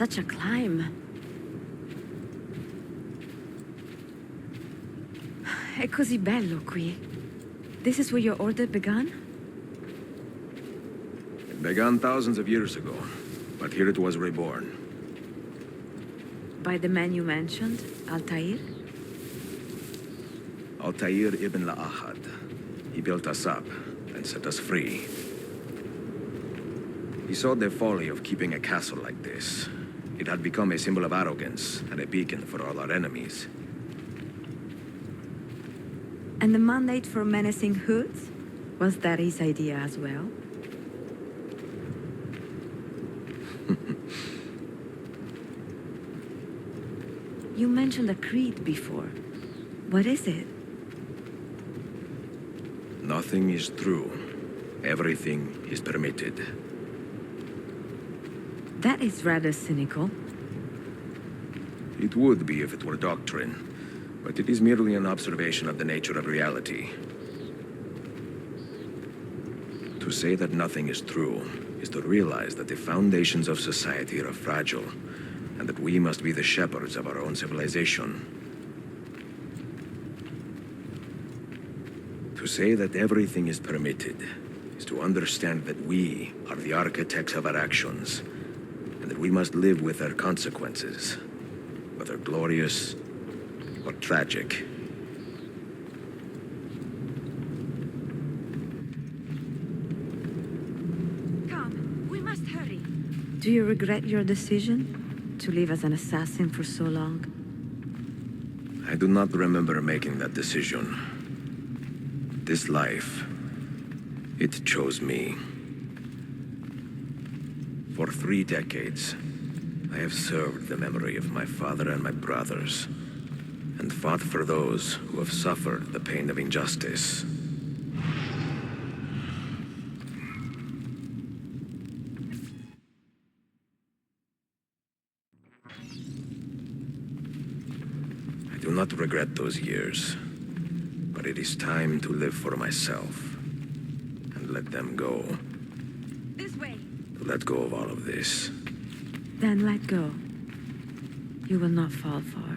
Such a climb. È così bello qui. This is where your order began? It began thousands of years ago, but here it was reborn. By the man you mentioned, Altair? Altair ibn Ahad. He built us up and set us free. He saw the folly of keeping a castle like this. It had become a symbol of arrogance and a beacon for all our enemies. And the mandate for menacing hoods? Was that his idea as well? You mentioned a creed before. What is it? Nothing is true. Everything is permitted. That is rather cynical. It would be if it were doctrine, but it is merely an observation of the nature of reality. To say that nothing is true is to realize that the foundations of society are fragile, and that we must be the shepherds of our own civilization. To say that everything is permitted is to understand that we are the architects of our actions, and that we must live with their consequences, whether glorious or tragic. Come, we must hurry. Do you regret your decision? To live as an assassin for so long? I do not remember making that decision. This life, it chose me. For 3 decades, I have served the memory of my father and my brothers, and fought for those who have suffered the pain of injustice. I do not regret those years, but it is time to live for myself and let them go. This way. To let go of all of this. Then let go. You will not fall far.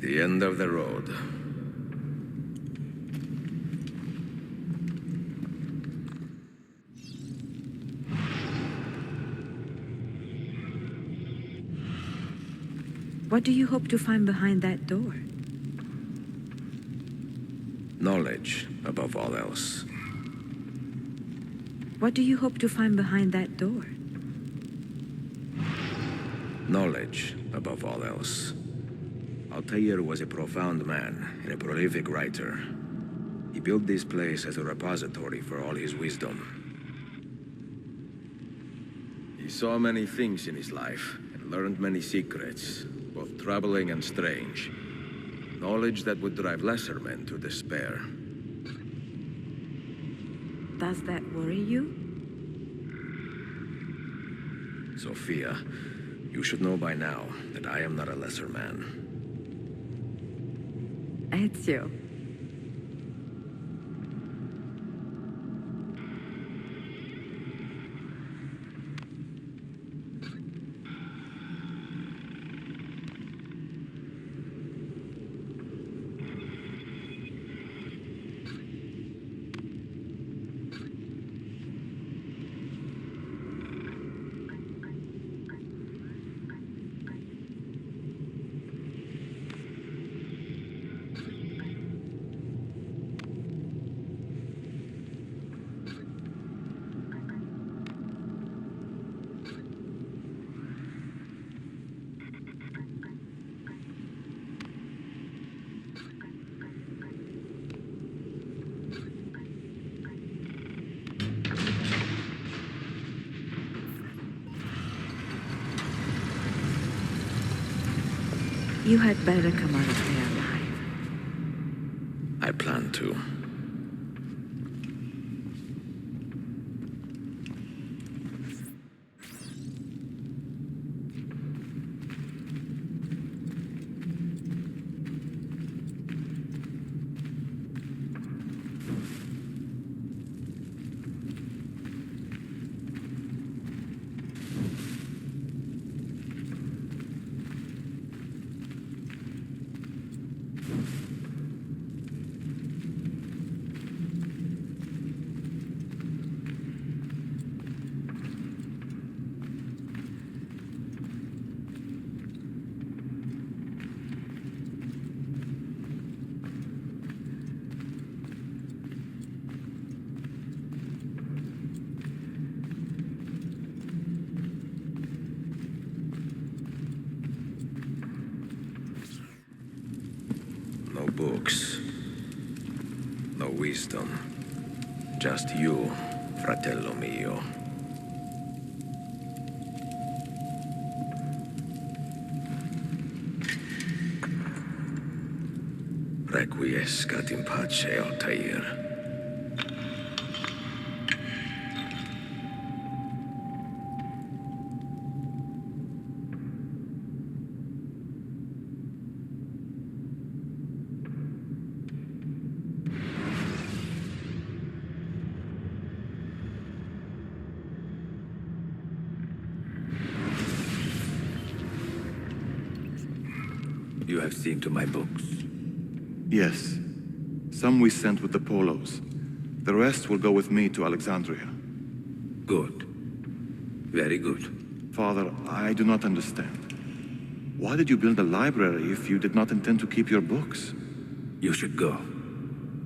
The end of the road. What do you hope to find behind that door? Knowledge, above all else. What do you hope to find behind that door? Knowledge, above all else. Altair was a profound man and a prolific writer. He built this place as a repository for all his wisdom. He saw many things in his life and learned many secrets, both troubling and strange. Knowledge that would drive lesser men to despair. Does that worry you? Sophia, you should know by now that I am not a lesser man. Ezio. You had better come out of there alive. I plan to. books. No wisdom. Just you, fratello mio. Requiescat in pace, Altair. You have seen to my books. Yes. Some we sent with the Polos. The rest will go with me to Alexandria. Good. Very good. Father, I do not understand. Why did you build a library if you did not intend to keep your books? You should go.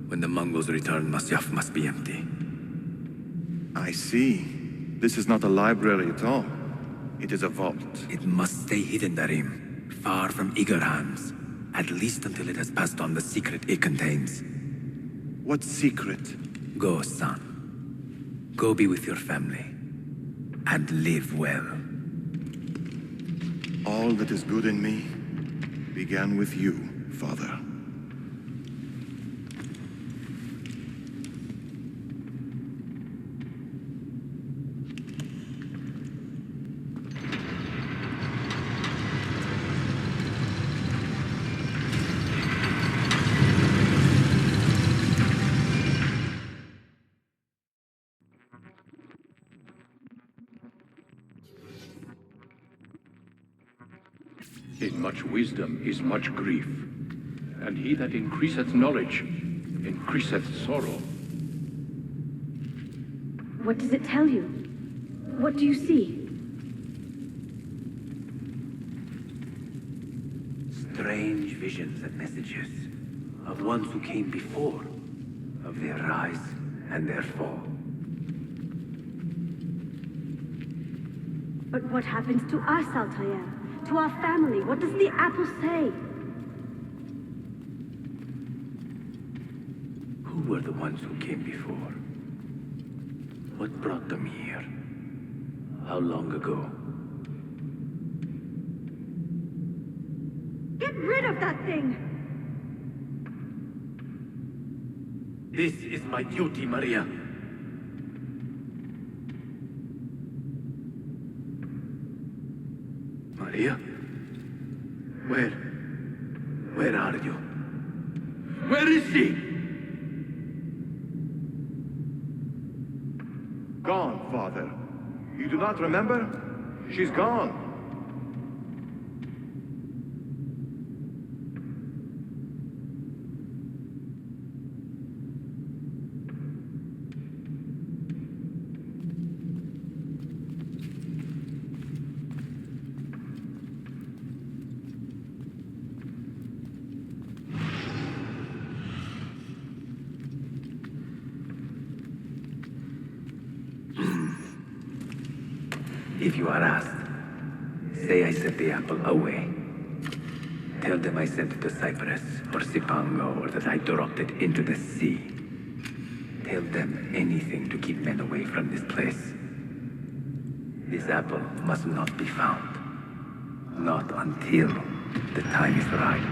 When the Mongols return, Masyaf must be empty. I see. This is not a library at all. It is a vault. It must stay hidden, Darim. Far from eager hands. At least until it has passed on the secret it contains. What secret? Go, son. Go be with your family. And live well. All that is good in me began with you, Father. In much wisdom is much grief, and he that increaseth knowledge increaseth sorrow. What does it tell you? What do you see? Strange visions and messages of ones who came before, of their rise and their fall. But what happens to us, Altair? To our family? What does the apple say? Who were the ones who came before? What brought them here? How long ago? Get rid of that thing! This is my duty, Maria. Maria? Where are you? Where is she? Gone, Father. You do not remember? She's gone. If you are asked, say I sent the apple away. Tell them I sent it to Cyprus, or Cipango, or that I dropped it into the sea. Tell them anything to keep men away from this place. This apple must not be found. Not until the time is right.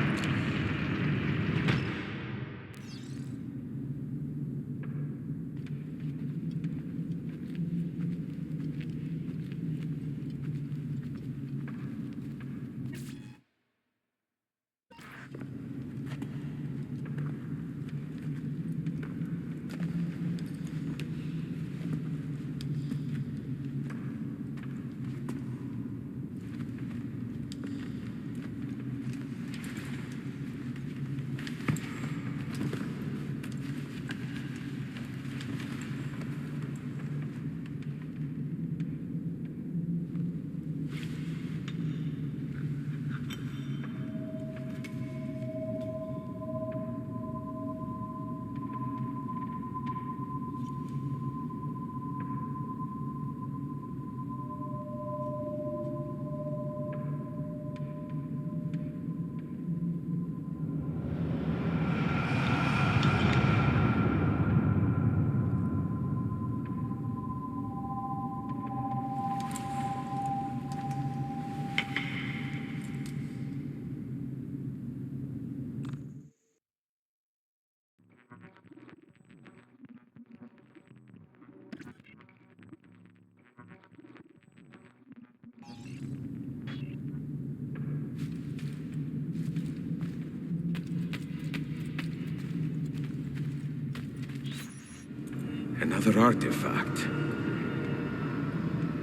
Another artifact.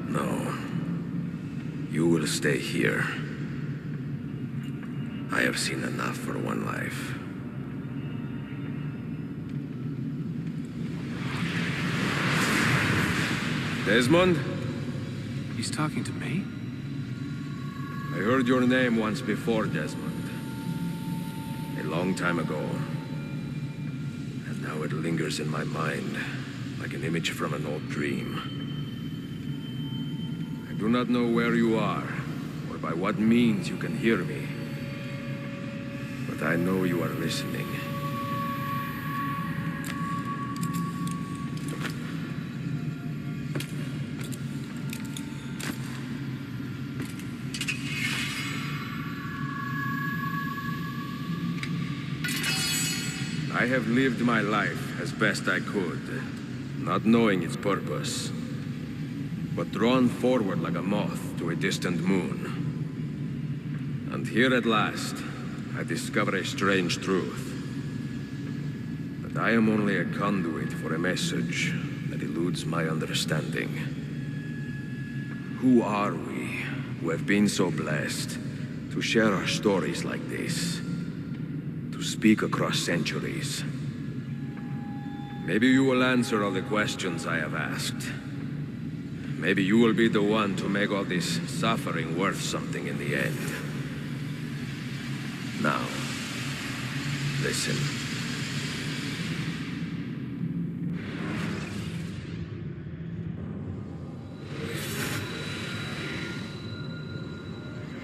No. You will stay here. I have seen enough for one life. Desmond? He's talking to me? I heard your name once before, Desmond. A long time ago. And now it lingers in my mind, like an image from an old dream. I do not know where you are, or by what means you can hear me. But I know you are listening. I have lived my life as best I could, not knowing its purpose, but drawn forward like a moth to a distant moon. And here at last, I discover a strange truth. That I am only a conduit for a message that eludes my understanding. Who are we, who have been so blessed to share our stories like this? To speak across centuries. Maybe you will answer all the questions I have asked. Maybe you will be the one to make all this suffering worth something in the end. Now, listen.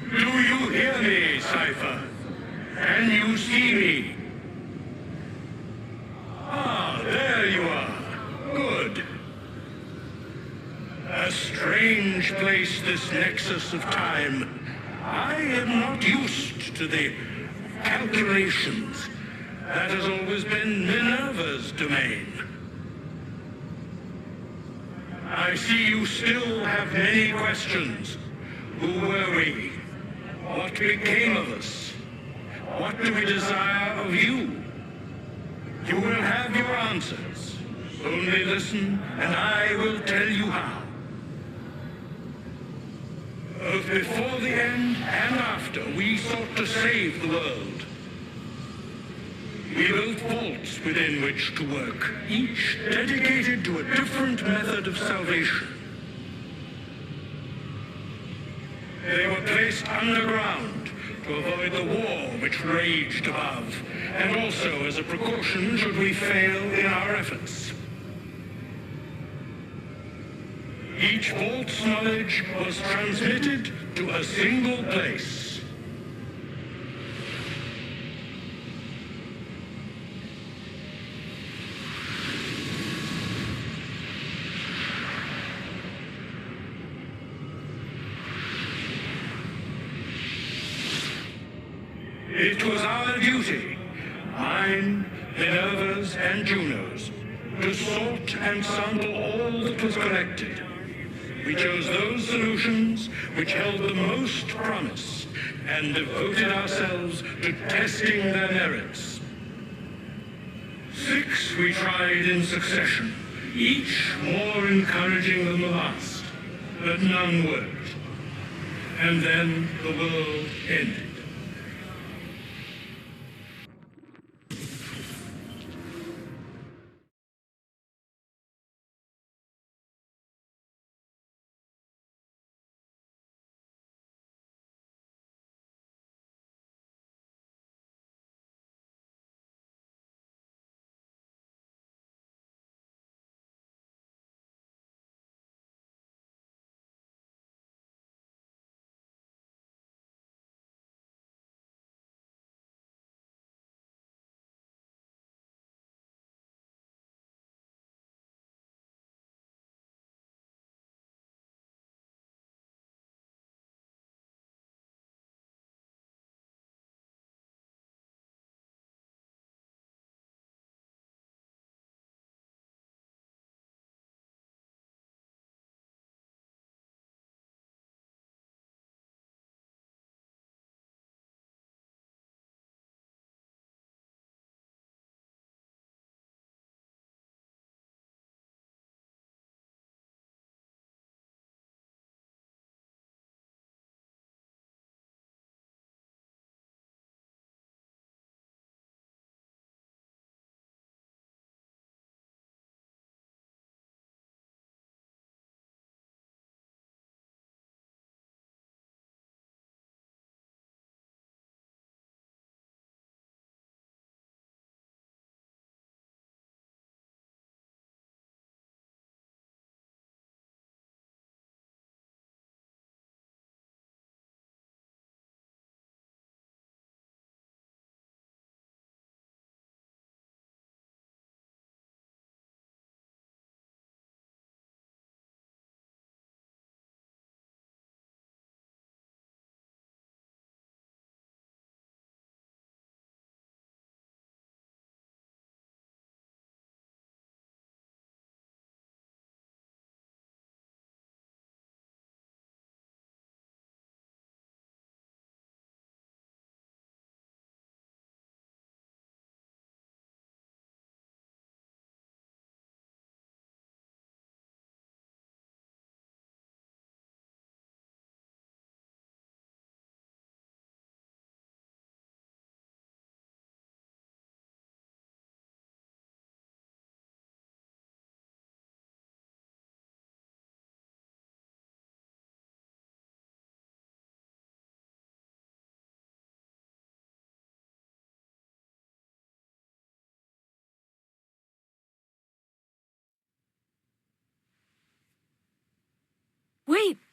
Do you hear me, Cypher? Can you see me? Ah, there you are. Good. A strange place, this nexus of time. I am not used to the calculations. That has always been Minerva's domain. I see you still have many questions. Who were we? What became of us? What do we desire of you? You will have your answers. Only listen, and I will tell you how. Both before the end and after, we sought to save the world. We built vaults within which to work, each dedicated to a different method of salvation. They were placed underground to avoid the war which raged above, and also as a precaution should we fail in our efforts. Each vault's knowledge was transmitted to a single place. It was our duty, mine, Minerva's, and Juno's, to sort and sample all that was collected. We chose those solutions which held the most promise and devoted ourselves to testing their merits. 6 we tried in succession, each more encouraging than the last, but none worked. And then the world ended.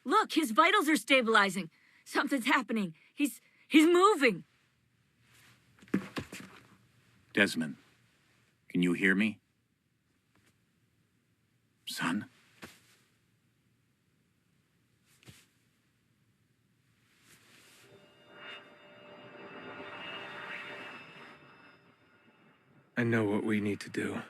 Look, his vitals are stabilizing. Something's happening. He's moving. Desmond, can you hear me? Son? I know what we need to do.